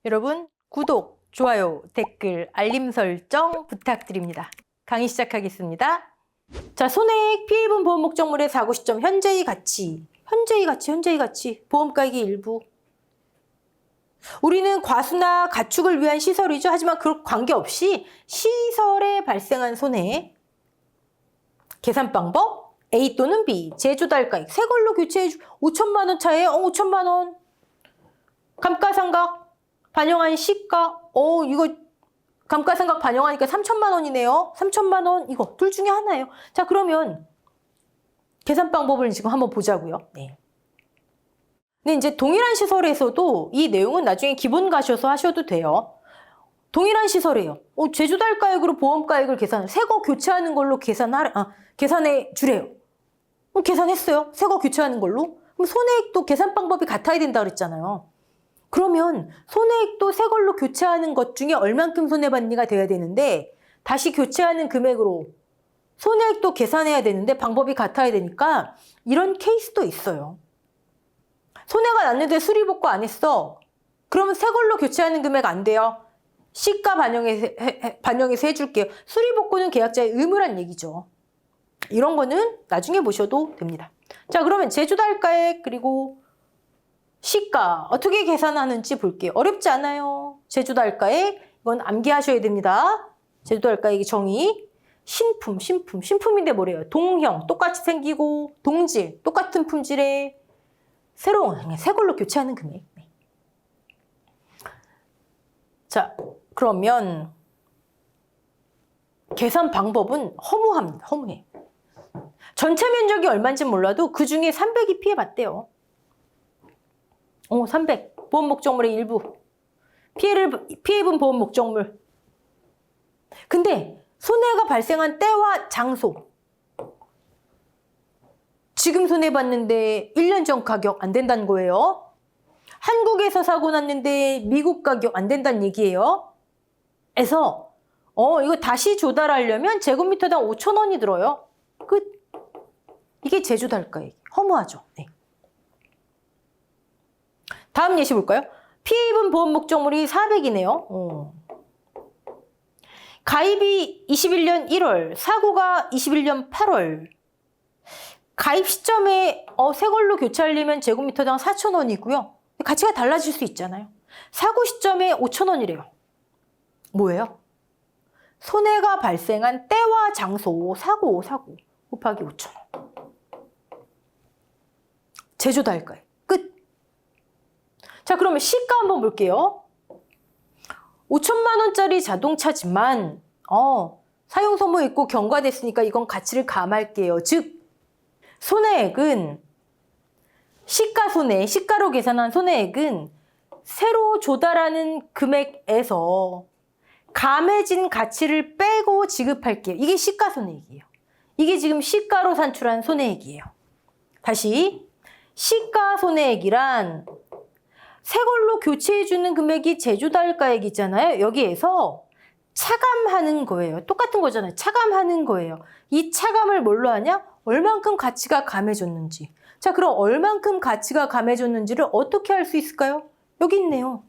여러분 구독, 좋아요, 댓글, 알림 설정 부탁드립니다. 강의 시작하겠습니다. 자, 손해액 피해입은 보험 목적물의 사고 시점 현재의 가치, 보험가액의 일부. 우리는 과수나 가축을 위한 시설이죠. 하지만 그 관계없이 시설에 발생한 손해, 계산 방법 A 또는 B, 제조달가액, 새 걸로 교체해주 5천만 원 차에 5천만 원. 감가상각 반영한 시가, 이거 감가상각 반영하니까 3천만 원이네요. 3천만 원, 이거 둘 중에 하나예요. 자, 그러면 계산 방법을 지금 한번 보자고요. 네. 근데 이제 동일한 시설에서도 이 내용은 나중에 기본 가셔서 하셔도 돼요. 동일한 시설이에요. 제조달가액으로 보험가액을 새거 교체하는 걸로 계산해 주래요. 계산했어요. 새거 교체하는 걸로. 그럼 손해액도 계산 방법이 같아야 된다 그랬잖아요. 그러면 손해액도 새 걸로 교체하는 것 중에 얼만큼 손해받니가 돼야 되는데 다시 교체하는 금액으로 손해액도 계산해야 되는데 방법이 같아야 되니까 이런 케이스도 있어요. 손해가 났는데 수리복구 안 했어. 그러면 새 걸로 교체하는 금액 안 돼요. 시가 반영해서 해줄게요. 수리복구는 계약자의 의무란 얘기죠. 이런 거는 나중에 보셔도 됩니다. 자, 그러면 제조달가액 그리고 시가 어떻게 계산하는지 볼게요. 어렵지 않아요. 제조달가액 이건 암기하셔야 됩니다. 제조달가액의 정의. 신품인데 뭐래요? 동형 똑같이 생기고 동질 똑같은 품질의 새로운 새 걸로 교체하는 금액. 네. 자, 그러면 계산 방법은 허무합니다. 허무해. 전체 면적이 얼마인지 몰라도 그 중에 300이 피해봤대요. 300. 보험 목적물의 일부. 피해입은 보험 목적물. 근데 손해가 발생한 때와 장소. 지금 손해봤는데 1년 전 가격 안 된다는 거예요. 한국에서 사고 났는데 미국 가격 안 된다는 얘기예요. 그래서 이거 다시 조달하려면 제곱미터당 5,000원이 들어요. 이게 제조달가액. 허무하죠. 네. 다음 예시 볼까요? 피해입은 보험 목적물이 400이네요. 가입이 21년 1월, 사고가 21년 8월. 가입 시점에 새 걸로 교체하려면 제곱미터당 4,000원이고요. 가치가 달라질 수 있잖아요. 사고 시점에 5,000원이래요. 뭐예요? 손해가 발생한 때와 장소, 사고 곱하기 5,000원. 제조달가액. 끝. 자, 그러면 시가 한번 볼게요. 5천만 원짜리 자동차지만 사용 소모 있고 경과됐으니까 이건 가치를 감할게요. 즉 손해액은 시가로 계산한 손해액은 새로 조달하는 금액에서 감해진 가치를 빼고 지급할게요. 이게 시가손해액이에요. 이게 지금 시가로 산출한 손해액이에요. 다시 시가손해액이란 새 걸로 교체해주는 금액이 제조달가액이잖아요. 여기에서 차감하는 거예요. 똑같은 거잖아요. 차감하는 거예요. 이 차감을 뭘로 하냐? 얼만큼 가치가 감해졌는지. 자, 그럼 얼만큼 가치가 감해졌는지를 어떻게 할 수 있을까요? 여기 있네요.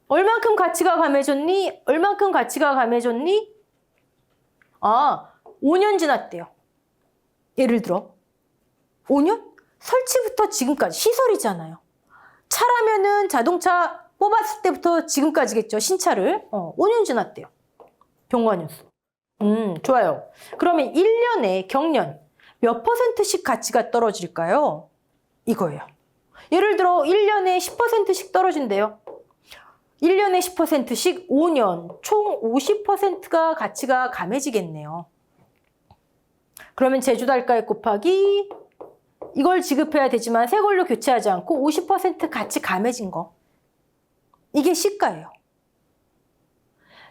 얼만큼 가치가 감해졌니? 5년 지났대요. 예를 들어 5년? 설치부터 지금까지 시설이잖아요. 차라면은 자동차 뽑았을 때부터 지금까지겠죠. 신차를. 5년 지났대요. 경과년수. 좋아요. 그러면 1년에 경년 몇 %씩 가치가 떨어질까요? 이거예요. 예를 들어 1년에 10%씩 떨어진대요. 1년에 10%씩 5년 총 50%가 가치가 감해지겠네요. 그러면 제조달가액 곱하기 이걸 지급해야 되지만 새 걸로 교체하지 않고 50% 가치 감해진 거. 이게 시가예요.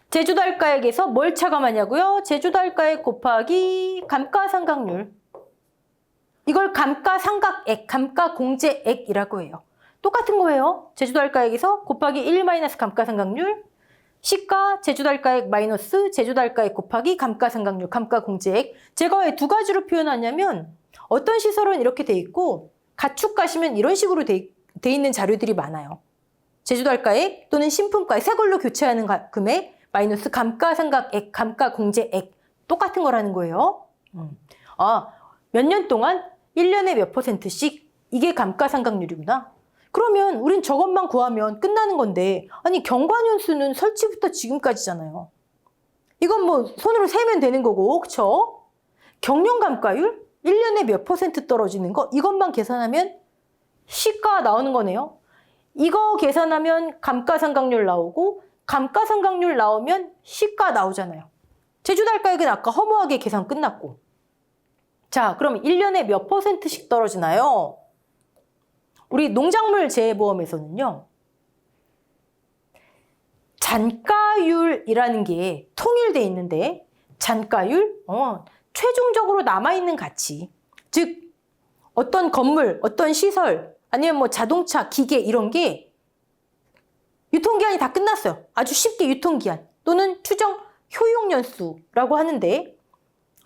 제조달가액에서 뭘 차감하냐고요? 제조달가액 곱하기 감가상각률. 이걸 감가상각액, 감가공제액이라고 해요. 똑같은 거예요. 제조달가액에서 곱하기 1 마이너스 감가상각률. 시가, 제조달가액 마이너스 제조달가액 곱하기 감가상각률, 감가공제액. 제가 왜 두 가지로 표현하냐면 어떤 시설은 이렇게 돼 있고 가축 가시면 이런 식으로 돼 있는 자료들이 많아요. 제조달가액 또는 신품가액, 새 걸로 교체하는 금액 마이너스 감가상각액, 감가공제액 똑같은 거라는 거예요. 몇 년 동안 1년에 몇 %씩 이게 감가상각률이구나. 그러면 우린 저것만 구하면 끝나는 건데 아니 경과년수는 설치부터 지금까지잖아요. 이건 뭐 손으로 세면 되는 거고 그쵸? 경영감가율 1년에 몇 % 떨어지는 거 이것만 계산하면 시가 나오는 거네요. 이거 계산하면 감가상각률 나오고 감가상각률 나오면 시가 나오잖아요. 제조달가액은 아까 허무하게 계산 끝났고 자 그럼 1년에 몇 %씩 떨어지나요? 우리 농작물 재해보험에서는요. 잔가율이라는 게 통일돼 있는데 잔가율, 최종적으로 남아있는 가치 즉 어떤 건물, 어떤 시설 아니면 뭐 자동차, 기계 이런 게 유통기한이 다 끝났어요. 아주 쉽게 유통기한 또는 추정 효용연수라고 하는데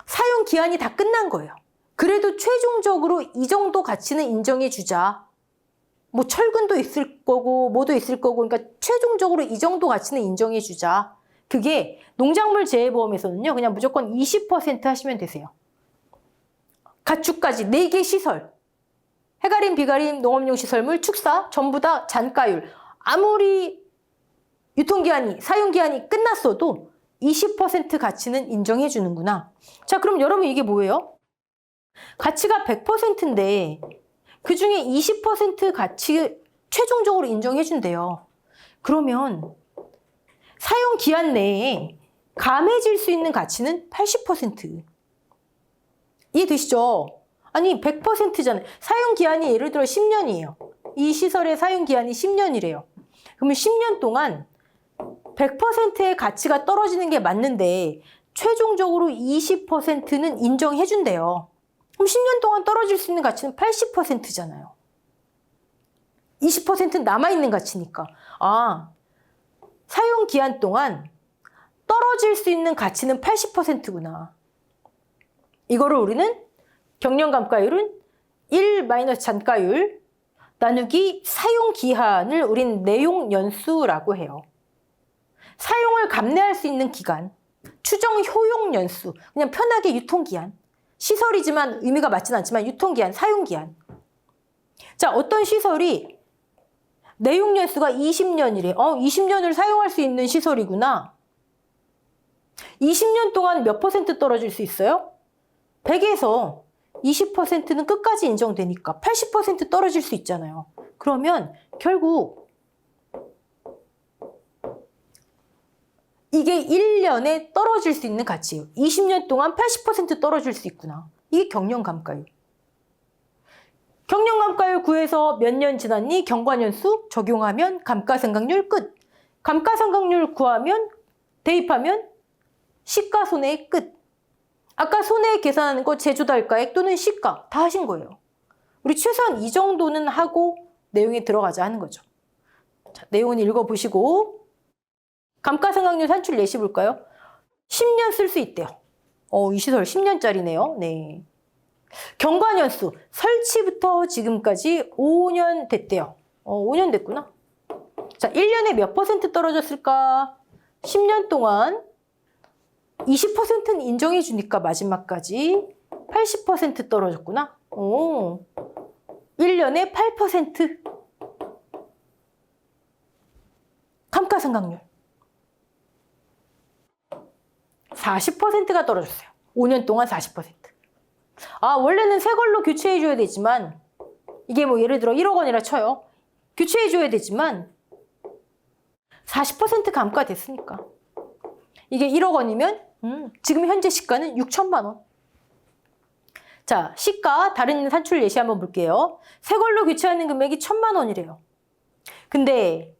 사용기한이 다 끝난 거예요. 그래도 최종적으로 이 정도 가치는 인정해 주자. 뭐 철근도 있을 거고 뭐도 있을 거고 그러니까 최종적으로 이 정도 가치는 인정해 주자. 그게 농작물 재해보험에서는요. 그냥 무조건 20% 하시면 되세요. 가축까지 4개 시설. 해가림, 비가림, 농업용 시설물, 축사 전부 다 잔가율. 아무리 유통기한이, 사용기한이 끝났어도 20% 가치는 인정해 주는구나. 자, 그럼 여러분 이게 뭐예요? 가치가 100%인데 그 중에 20% 가치 최종적으로 인정해 준대요. 그러면 사용기한 내에 감해질 수 있는 가치는 80%. 이해되시죠? 아니 100%잖아요. 사용기한이 예를 들어 10년이에요. 이 시설의 사용기한이 10년이래요. 그러면 10년 동안 100%의 가치가 떨어지는 게 맞는데 최종적으로 20%는 인정해 준대요. 그럼 10년 동안 떨어질 수 있는 가치는 80%잖아요. 20%는 남아있는 가치니까. 사용기한 동안 떨어질 수 있는 가치는 80%구나. 이거를 우리는 경영감가율은 1 잔가율 나누기 사용기한을 우린 내용연수라고 해요. 사용을 감내할 수 있는 기간, 추정 효용연수, 그냥 편하게 유통기한. 시설이지만 의미가 맞진 않지만 유통기한, 사용기한. 자, 어떤 시설이 내용연수가 20년이래. 20년을 사용할 수 있는 시설이구나. 20년 동안 몇 % 떨어질 수 있어요? 100에서 20%는 끝까지 인정되니까 80% 떨어질 수 있잖아요. 그러면 결국 이게 1년에 떨어질 수 있는 가치예요. 20년 동안 80% 떨어질 수 있구나. 이게 경영감가율. 경영감가율 구해서 몇 년 지났니? 경과년수 적용하면 감가상각률 끝. 감가상각률 구하면 대입하면 시가손해의 끝. 아까 손해 계산하는 거 제조달가액 또는 시가 다 하신 거예요. 우리 최소한 이 정도는 하고 내용에 들어가자 하는 거죠. 자, 내용은 읽어보시고 감가상각률 산출 예시 볼까요? 10년 쓸 수 있대요. 이 시설 10년짜리네요. 네. 경과년수 설치부터 지금까지 5년 됐대요. 5년 됐구나. 자, 1년에 몇 % 떨어졌을까? 10년 동안 20%는 인정해 주니까 마지막까지 80% 떨어졌구나. 1년에 8% 감가상각률 40%가 떨어졌어요. 5년 동안 40%. 원래는 새 걸로 교체해 줘야 되지만 이게 뭐 예를 들어 1억 원이라 쳐요. 교체해 줘야 되지만 40% 감가됐으니까. 이게 1억 원이면 지금 현재 시가는 6천만 원. 자, 시가 다른 산출 예시 한번 볼게요. 새 걸로 교체하는 금액이 1,000만 원이래요. 근데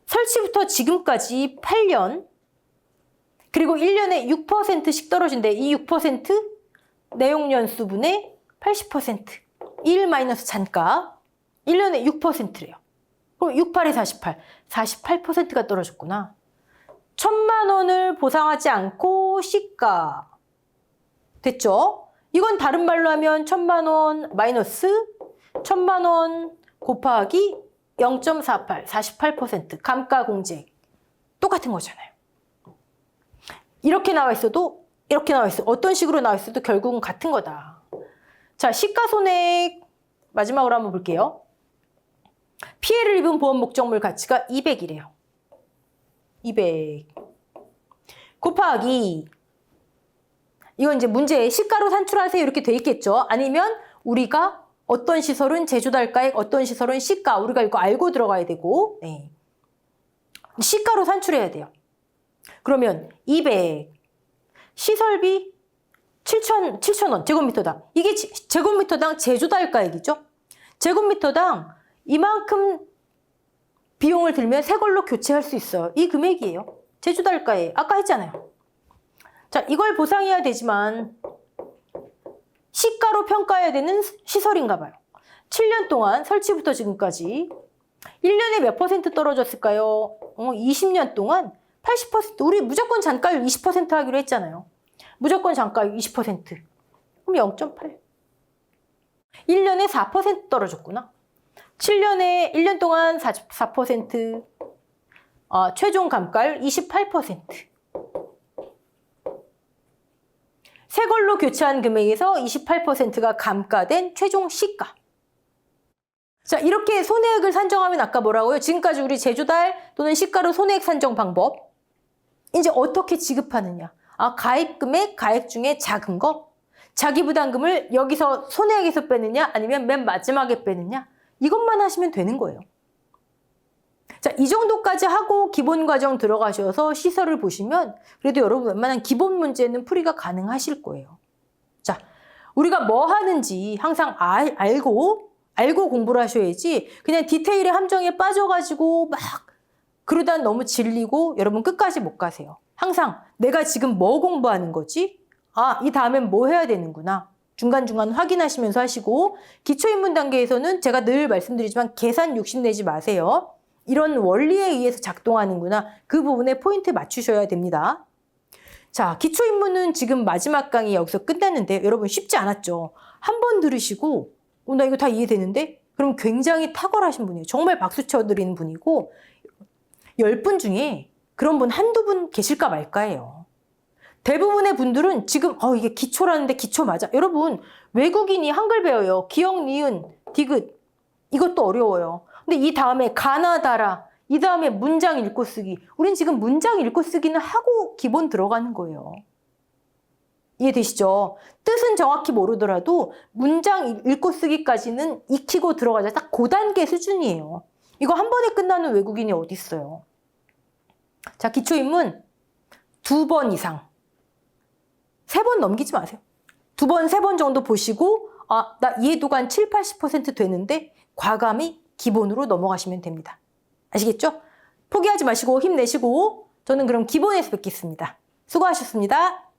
설치부터 지금까지 8년 그리고 1년에 6%씩 떨어진대. 이 6% 내용연수분의 80% 1 잔가 1년에 6%래요. 그럼 68에 48 48%가 떨어졌구나. 1,000만 원을 보상하지 않고 시가 됐죠? 이건 다른 말로 하면 1,000만 원 마이너스 1,000만 원 곱하기 0.48, 48% 감가 공제 똑같은 거잖아요. 이렇게 나와 있어도 이렇게 나와 있어. 어떤 식으로 나와 있어도 결국은 같은 거다. 자, 시가손액 마지막으로 한번 볼게요. 피해를 입은 보험 목적물 가치가 200이래요. 200 곱하기 이건 이제 문제에 시가로 산출하세요 이렇게 돼 있겠죠. 아니면 우리가 어떤 시설은 제조달가액, 어떤 시설은 시가 우리가 이거 알고 들어가야 되고 네. 시가로 산출해야 돼요. 그러면 200 시설비 7,000원 제곱미터당. 이게 제곱미터당 제조달가액이죠. 제곱미터당 이만큼 비용을 들면 새 걸로 교체할 수 있어요. 이 금액이에요. 제조달가액. 아까 했잖아요. 자, 이걸 보상해야 되지만 시가로 평가해야 되는 시설인가 봐요. 7년 동안 설치부터 지금까지 1년에 몇 퍼센트 떨어졌을까요? 20년 동안 80%. 우리 무조건 잔가율 20% 하기로 했잖아요. 무조건 잔가율 20%. 그럼 0.8. 1년에 4% 떨어졌구나. 7년에 1년 동안 4%. 최종 감가율 28%. 새 걸로 교체한 금액에서 28%가 감가된 최종 시가. 자, 이렇게 손해액을 산정하면 아까 뭐라고요? 지금까지 우리 제조달 또는 시가로 손해액 산정 방법. 이제 어떻게 지급하느냐? 가입 금액, 가액 중에 작은 거? 자기 부담금을 여기서 손해액에서 빼느냐? 아니면 맨 마지막에 빼느냐? 이것만 하시면 되는 거예요. 자, 이 정도까지 하고 기본 과정 들어가셔서 시설을 보시면 그래도 여러분 웬만한 기본 문제는 풀이가 가능하실 거예요. 자, 우리가 뭐 하는지 항상 알고 공부를 하셔야지 그냥 디테일의 함정에 빠져가지고 막 그러다 너무 질리고 여러분 끝까지 못 가세요. 항상 내가 지금 뭐 공부하는 거지? 이 다음엔 뭐 해야 되는구나. 중간중간 확인하시면서 하시고 기초입문 단계에서는 제가 늘 말씀드리지만 계산 욕심내지 마세요. 이런 원리에 의해서 작동하는구나. 그 부분에 포인트 맞추셔야 됩니다. 자, 기초입문은 지금 마지막 강의 여기서 끝났는데 여러분 쉽지 않았죠? 한 번 들으시고 나 이거 다 이해되는데? 그럼 굉장히 탁월하신 분이에요. 정말 박수 쳐드리는 분이고 10분 중에 그런 분 한두 분 계실까 말까예요. 대부분의 분들은 지금 이게 기초라는데 기초 맞아? 여러분 외국인이 한글 배워요. 기역, 니은, 디귿 이것도 어려워요. 근데 이 다음에 가나다라 이 다음에 문장 읽고 쓰기. 우린 지금 문장 읽고 쓰기는 하고 기본 들어가는 거예요. 이해되시죠? 뜻은 정확히 모르더라도 문장 읽고 쓰기까지는 익히고 들어가자. 딱 그 단계 수준이에요. 이거 한 번에 끝나는 외국인이 어디 있어요? 자, 기초입문 2번 이상. 3번 넘기지 마세요. 2번, 3번 정도 보시고 나 이해도가 한 7, 80% 되는데 과감히 기본으로 넘어가시면 됩니다. 아시겠죠? 포기하지 마시고 힘내시고 저는 그럼 기본에서 뵙겠습니다. 수고하셨습니다.